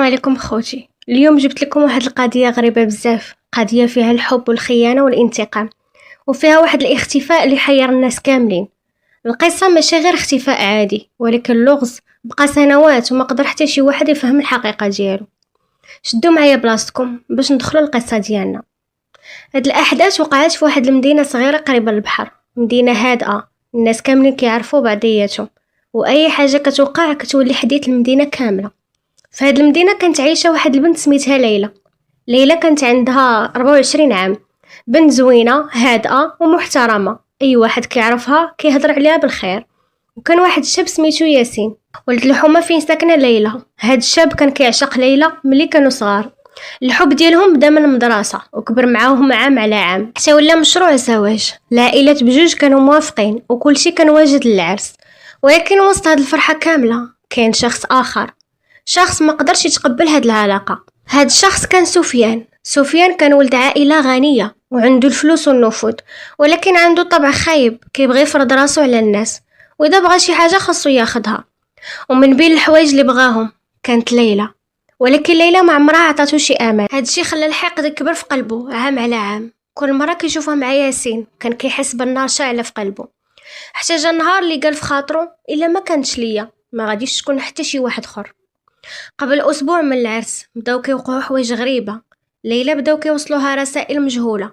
عليكم خوتي. اليوم جبت لكم واحد القضيه غريبه بزاف، قضيه فيها الحب والخيانه والانتقام، وفيها واحد الاختفاء اللي حير الناس كاملين. القصه ماشي غير اختفاء عادي، ولكن اللغز بقى سنوات وما قدر حتى شي واحد يفهم الحقيقه ديالو. شدوا معايا بلاصتكم باش ندخلوا القصه ديالنا. هاد الاحداث وقعت في واحد المدينه صغيره قريبه للبحر، مدينه هادئه، الناس كاملين كيعرفوا بعضياتهم، واي حاجه كتوقع كتولي حديث المدينه كامله. في هاد المدينة كانت عايشة واحد البنت سميتها ليلى. ليلى كانت عندها 24 عام، بنت زوينة هادئة ومحترمة، أي واحد كيعرفها كيهضر عليها بالخير. وكان واحد الشاب سميتو ياسين، ولد الحومة فين ساكنة ليلى. هاد الشاب كان كيعشق ليلى ملي كانوا صغار. الحب ديالهم بدا من المدرسة وكبر معاهم عام على عام حتى ولا مشروع زواج. العائلات بجوج كانوا موافقين وكلشي كان واجد للعرس، ولكن وسط هاد الفرحة كاملة كاين شخص آخر، شخص ما قدرش يتقبل هاد العلاقة. هاد الشخص كان سفيان كان ولد عائلة غنية وعنده الفلوس والنفوذ، ولكن عنده طبع خايب، كيبغي يفرض راسو على الناس، واذا بغى شي حاجة خاصو ياخدها. ومن بين الحوايج اللي بغاهم كانت ليلى، ولكن ليلى ما عمرها عطاتو شي امان. هاد الشي خلى الحقد يكبر في قلبه عام على عام. كل مرة كيشوفها مع ياسين كان كيحس بالنار شاعلة في قلبه، حتى جا النهار اللي قال في خاطرو الا ما كانتش ليا ما غاديش تكون حتى شي واحد اخر. قبل أسبوع من العرس بداو كيوقعوا حوايج غريبة. ليلى بداو كيوصلوها رسائل مجهولة.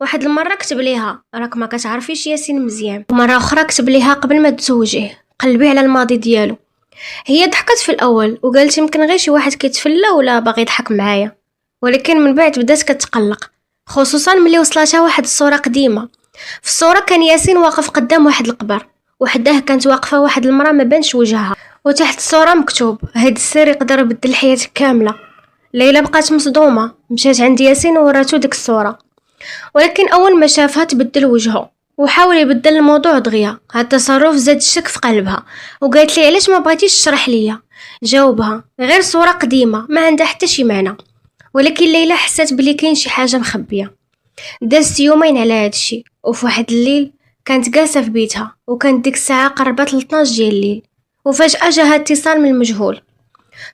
واحد المرة كتب ليها راك ما كتعرفيش ياسين مزيان، ومرة أخرى كتب ليها قبل ما تزوجيه قلبي على الماضي ديالو. هي ضحكت في الأول وقالت يمكن غير شي واحد كيتفلى ولا باغي يضحك معايا، ولكن من بعد بدات كتقلق، خصوصا ملي وصلتها واحد الصورة قديمة. في الصورة كان ياسين واقف قدام واحد القبر، وحداه كانت واقفة واحد المرأة ما بانش وجهها، وتحت الصورة مكتوب هاد السر يقدر يبدل حياتك كاملة. ليلى بقات مصدومة، مشات عند ياسين ووراتو ديك الصورة، ولكن أول ما شافها تبدل وجهه وحاول يبدل الموضوع دغيا. هاد التصرف زاد الشك في قلبها، وقالت لي علاش ما بغيتيش تشرح ليا. جاوبها غير صورة قديمة ما عندها حتى شي معنى، ولكن ليلى حسات بلي كاين شي حاجة مخبية. دازت يومين على هادشي، وفي واحد الليل كانت جالسة في بيتها، وكانت ديك الساعة قربت 12 ديال الليل، وفجأة جاها اتصال من المجهول.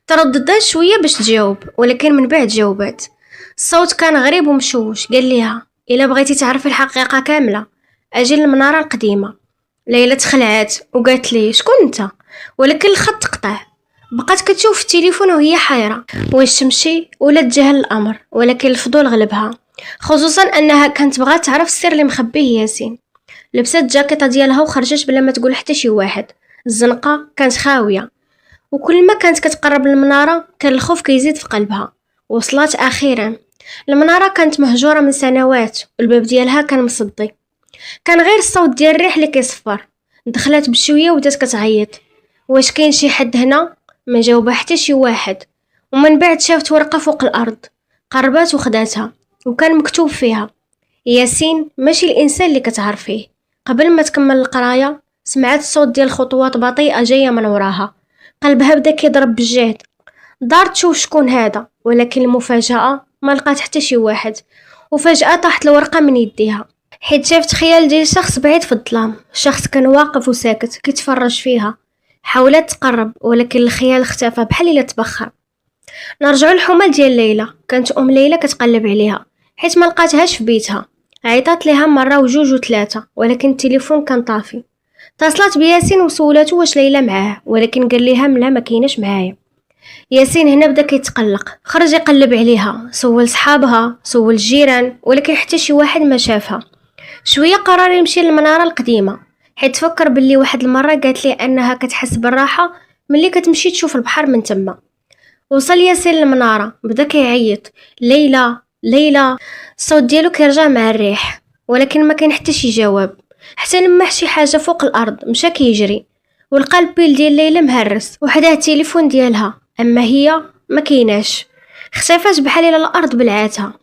ترددت شوية باش تجاوب، ولكن من بعد جاوبات. الصوت كان غريب ومشوش، قال ليها إلا بغيتي تعرفي الحقيقة كاملة أجي للمنارة القديمة. ليلى تخلعت وقالت لي شكون انت، ولكن الخط قطع. بقات كتشوف التليفون وهي حيرة واش تمشي ولا تجاهل الأمر، ولكن الفضول غلبها، خصوصا أنها كانت بغات تعرف السر اللي مخبيه ياسين. لبست جاكيطة ديالها وخرجت بلا ما تقول حتى شي واحد. الزنقة كانت خاوية، وكل ما كانت كتقرب للمنارة كان الخوف كيزيد في قلبها. وصلت أخيرا. المنارة كانت مهجورة من سنوات، والباب ديالها كان مصدي، كان غير الصوت ديال الريح اللي كيصفر. دخلت بشوية وبدات كتعيط، واش كاين شي حد هنا؟ ما جاوبها حتى شي واحد. ومن بعد شافت ورقة فوق الأرض، قربات وخداتها، وكان مكتوب فيها ياسين ماشي الإنسان اللي كتعرفيه. قبل ما تكمل القراية سمعت الصوت ديال خطوات بطيئة جاية من وراها، قلبها بدا كيضرب بالجهد. دارت تشوف شكون هذا، ولكن المفاجأة ما لقات حتى شي واحد. وفجأة طاحت الورقة من يديها، حيت شافت خيال ديال شخص بعيد في الظلام. شخص كان واقف وساكت كيتفرج فيها. حاولت تقرب، ولكن الخيال اختفى بحال الا تبخر. نرجعوا للحمل ديال ليلى. كانت ليلى كتقلب عليها حيت ما لقاتهاش في بيتها. عيطات ليها مرة وجوج وثلاثة، ولكن التليفون كان طافي. اتصلت بياسين وسولته واش ليلى معاه، ولكن قال ليها لا ما كايناش معايا. ياسين هنا بدا كيتقلق، خرج يقلب عليها، سول صحابها، سول الجيران، ولكن حتى شي واحد ما شافها. شويه قرر يمشي للمناره القديمه، حيت فكر باللي واحد المره قالت لي انها كتحس بالراحه ملي كتمشي تشوف البحر من تما. وصل ياسين للمناره، بدا كيعيط ليلى ليلى. الصوت ديالو كيرجع مع الريح، ولكن ما كاين حتى شي جواب. حتى لمح شي حاجه فوق الارض، مشى كيجري، ولقى البيل ديال ليلى مهرس وحداه التليفون ديالها، اما هي ما كايناش، اختفت بحال الى الارض بلعاتها.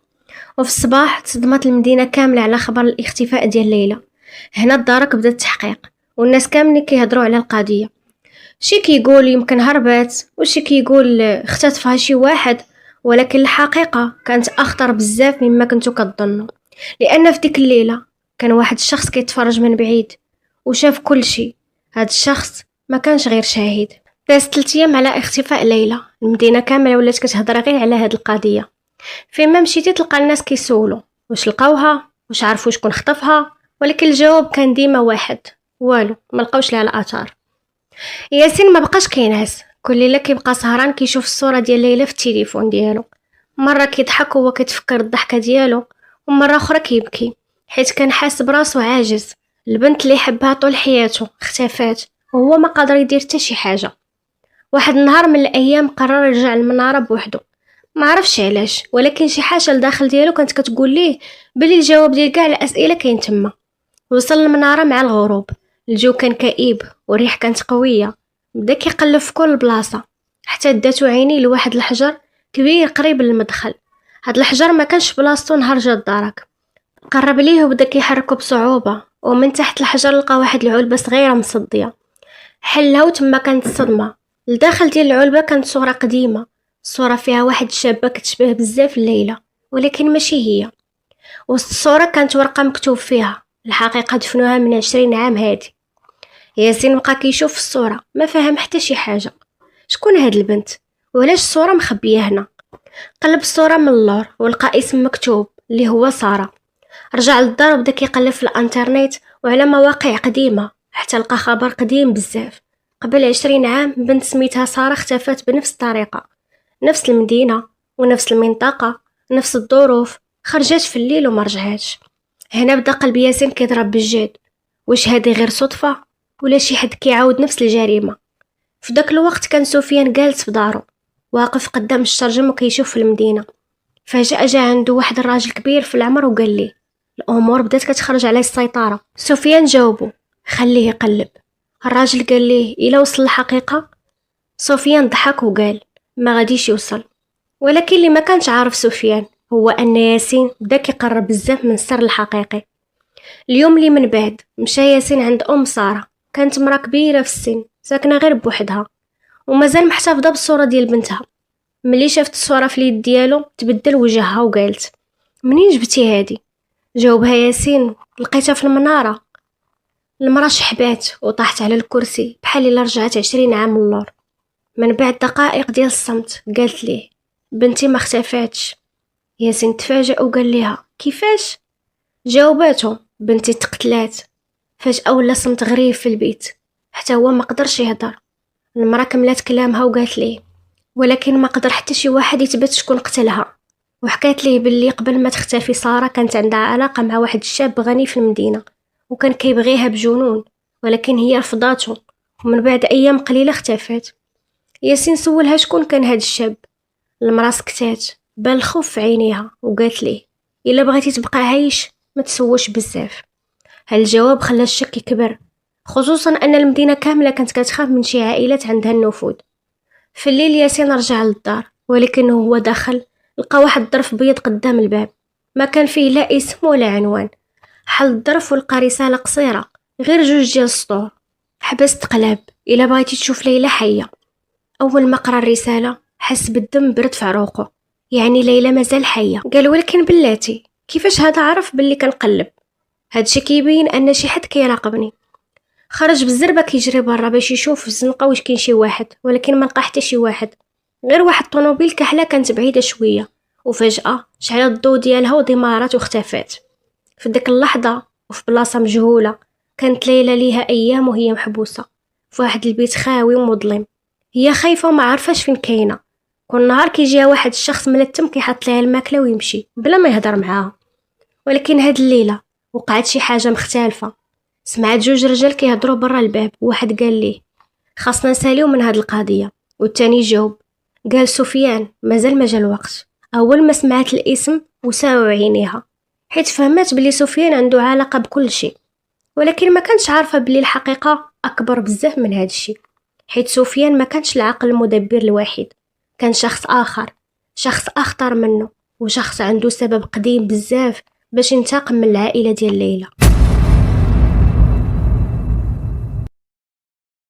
وفي الصباح تصدمت المدينه كامله على خبر الاختفاء ديال ليلى. هنا الدرك بدا التحقيق، والناس كاملين كيهضروا على القضيه. شي كيقول يمكن هربت، وشي كيقول اختطفها شي واحد، ولكن الحقيقه كانت اخطر بزاف مما كنتو كتظنوا. لان في ديك الليله كان واحد الشخص كيتفرج من بعيد وشاف كل شيء. هاد الشخص ما كانش غير شاهد، دازت 3 أيام على اختفاء ليلى. المدينة كاملة ولات كتهضر غير على هاد القضية. فيما مشيتي تلقى الناس كيسولوا واش لقاوها، واش عرفوا شكون خطفها، ولكن الجواب كان ديما واحد: والو، ما لقاوش لها الاثار. ياسين ما بقاش كينعس، كل ليله كيبقى سهران كيشوف الصوره ديال ليلى في التليفون ديالو. مره كيضحك وهو كيتفكر الضحكه ديالو، ومره اخرى كيبكي حيت كان حاس براسو عاجز. البنت اللي حبها طول حياته اختفات وهو ما قادر يدير حتى شي حاجه. واحد النهار من الايام قرر يرجع للمناره بوحده، ما عرفش علاش، ولكن شي حاجه لداخل ديالو كانت كتقول ليه بلي الجواب ديال كاع الاسئله كاين تما. وصل للمناره مع الغروب، الجو كان كئيب والريح كانت قويه. بدا كيقلب في كل بلاصه حتى داتو عيني لواحد الحجر كبير قريب للمدخل. هاد الحجر ما كانش بلاصتو نهار جا الدرك. قرب ليه وبدا كيحركو بصعوبه، ومن تحت الحجر لقى واحد العلبه صغيره مصديه. حلها وتما كانت الصدمه. الداخل ديال العلبه كانت صوره قديمه، صوره فيها واحد الشابه كتشبه بزاف ليلى ولكن ماشي هي. وسط الصوره كانت ورقه مكتوب فيها: الحقيقه دفنوها من 20 عام هادي. ياسين بقى كيشوف الصوره ما فهم حتى شي حاجه. شكون هاد البنت وعلاش الصوره مخبيه هنا؟ قلب الصوره من اللور ولقى اسم مكتوب اللي هو ساره. رجع للدار وبدا كيقلب في الانترنت وعلى مواقع قديمه حتى لقى خبر قديم بزاف. قبل 20 عام بنت سميتها ساره اختفت بنفس الطريقه، نفس المدينه ونفس المنطقه، نفس الظروف. خرجت في الليل وما رجعتش. هنا بدا قلب ياسين كيضرب بالجد. واش هذه غير صدفه ولا شي حد كيعاود نفس الجريمه؟ في داك الوقت كان سفيان جالس في دارو واقف قدام الشرجم وكيشوف في المدينه. فجأة جا عنده واحد الراجل كبير في العمر وقال ليه الامور بدات كتخرج عليه السيطره. سفيان جاوبه خليه يقلب. الراجل قال ليه الا وصل الحقيقه. سفيان ضحك وقال ما غاديش يوصل. ولكن اللي ما كانش عارف سفيان هو ان ياسين بدا كيقرب بزاف من السر الحقيقي. اليوم اللي من بعد مشى ياسين عند ام ساره، كانت مرا كبيره في السن ساكنه غير بوحدها ومازال محتفظه بالصوره ديال بنتها. ملي شافت الصوره في اليد ديالو تبدل وجهها وقالت منين جبتي هادي؟ جاوبها ياسين لقيتها في المناره. المرا شحبات وطاحت على الكرسي بحال الا رجعت 20 عام للور. من بعد دقائق ديال الصمت قالت ليه بنتي ما اختفاتش. ياسين تفاجأ وقال لها كيفاش؟ جاوباته بنتي تقتلات. فجأة ولا صمت غريب في البيت حتى هو ما قدرش يهضر. المرا كملت كلامها وقالت ليه ولكن ما قدر حتى شي واحد يثبت شكون قتلها. وحكات ليه باللي قبل ما تختفي سارة كانت عندها علاقة مع واحد الشاب غني في المدينة وكان كيبغيها بجنون، ولكن هي رفضاته ومن بعد أيام قليلة اختفت. ياسين سولها شكون كان هاد الشاب. المرا سكتات بان الخوف في عينيها وقالت ليه الا بغيتي تبقى عايش ما تسوش بزاف. هالجواب خلى الشك يكبر، خصوصا ان المدينه كامله كانت كتخاف من شي عائلات عندها النفوذ. في الليل ياسين رجع للدار، ولكنه هو داخل لقى واحد الظرف بيض قدام الباب، ما كان فيه لا اسم ولا عنوان. حل الظرف ولقى رساله قصيره غير 2 ديال السطور: حبست قلب الا بغيتي تشوف ليلى حيه. اول ما قرا الرساله حس بالدم برد في عروقه، يعني ليلى مازال حيه. قال ولكن بلاتي كيفاش هذا عرف باللي كنقلب؟ هادشي كيبين ان شي حد كيراقبني. خرج بالزربه كيجري برا باش يشوف في الزنقه واش كاين شي واحد، ولكن ما لقى حتى شي واحد، غير واحد الطوموبيل كحله كانت بعيده شويه. وفجاه شعل الضو ديالها ودمارات واختفت. في ديك اللحظه وفي بلاصه مجهوله كانت ليلى ليها ايام وهي محبوسه في واحد البيت خاوي ومظلم. هي خايفه وما عارفاش فين كاينه. كل نهار كيجيها واحد الشخص ملتم كيحط لها الماكله ويمشي بلا ما يهضر معاها. ولكن هاد الليله وقعت شي حاجه مختلفه. سمعت 2 رجال كيهضروا برا الباب، واحد قال ليه خاصنا نساليو من هاد القضيه، والتاني جاوب قال سفيان مازال ما جا الوقت. اول ما سمعت الاسم وساو عينيها حيت فهمت بلي سفيان عنده علاقه بكل شيء، ولكن ما كانش عارفه بلي الحقيقه اكبر بزاف من هاد الشيء. حيت سفيان ما كانش العقل المدبر الوحيد، كان شخص اخر، شخص اخطر منه، وشخص عنده سبب قديم بزاف باش ينتقم من العائله ديال ليلى.